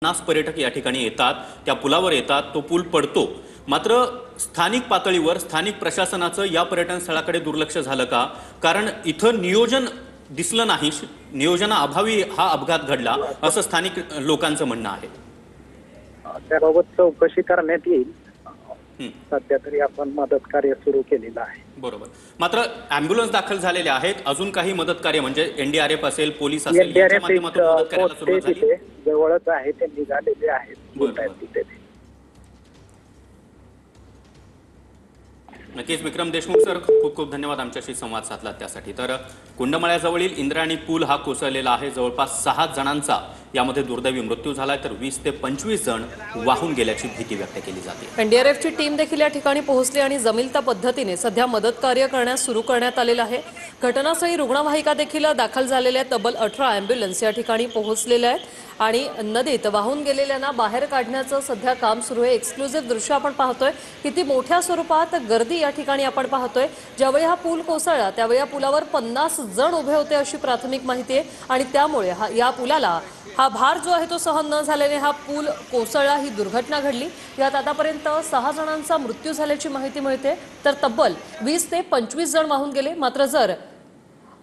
50 पर्यटक या ठिकाणी येतात, त्या पुलावर येतात, तो पूल पडतो। मात्र स्थानिक पातळीवर स्थानिक प्रशासनाचं या पर्यटन स्थळाकडे दुर्लक्ष झालं का? कारण इथं नियोजन दिसलं नाही, नियोजनाअभावी हा अपघात घडला असं स्थानिक लोकांचं म्हणणं आहे। त्याबाबत चौकशी करण्यात येईल। सध्या तरी आपण मदत कार्य सुरू केलेलं आहे। बरोबर। मात्र ॲम्ब्युलन्स दाखल झालेले आहेत, अजून काही मदत कार्य म्हणजे एनडीआरएफ असेल, पोलीस असेल यांच्या माध्यमातून मदत करायला सुरुवात झाली? जवळच आहे, ते निघालेले आहेत। नक्कीच विक्रम देशमुख सर, खूप खूप धन्यवाद आमच्याशी संवाद साधला त्यासाठी। तर कुंडमळ्याजवळील इंद्रायणी पूल हा कोसळलेला आहे, जवळपास 6 जणांचा यामध्ये दुर्दैवी मृत्यू झालाय, तर 20 ते 25 जण वाहून गेल्याची भीती व्यक्त केली जाते। एनडीआरएफची टीम देखील या ठिकाणी पोहोचली आणि जमेल त्या पद्धतीने सध्या मदत कार्य करण्यास सुरू करण्यात आलेलं आहे। घटनास्थळी रुग्णवाहिका देखील दाखल झालेल्या तब्बल 18 ॲम्ब्युलन्स या ठिकाणी पोहोचलेल्या आहेत आणि नदीत वाहून गेलेल्यांना बाहेर काढण्याचं सध्या काम सुरू आहे। एक्सक्लुझिव्ह दृश्य आपण पाहतोय, किती मोठ्या स्वरूपात गर्दी या ठिकाणी आपण पाहतोय। ज्यावेळी हा पूल कोसळला त्यावेळी या पुलावर 50 जण उभे होते अशी प्राथमिक माहिती आहे आणि त्यामुळे या पुलाला हा भार जो आहे तो सहन न झाल्याने हा पूल कोसळला, ही दुर्घटना घडली। यात आतापर्यंत 6 जणांचा मृत्यू झाल्याची माहिती मिळते, तर तब्बल 20 ते 25 जण वाहून गेले। मात्र जर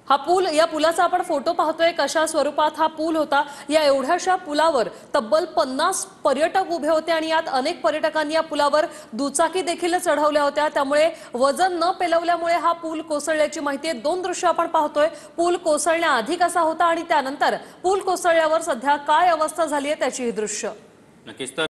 हा पूल, या पुलाचा आपण फोटो पाहतोय कशा स्वरूपात हा पूल होता, या एवढ्याशा पुलावर तब्बल 50 पर्यटक उभे होते आणि यात अनेक पर्यटकांनी या पुलावर दुचाकी देखील चढवल्या होत्या। त्यामुळे वजन न पेलवल्यामुळे हा पूल कोसळल्याची माहिती आहे। 2 दृश्य आपण पाहतोय, पूल कोसळण्याआधी कसा होता आणि त्यानंतर पूल कोसळल्यावर सध्या काय अवस्था झाली आहे त्याची ही दृश्य। नक्कीच।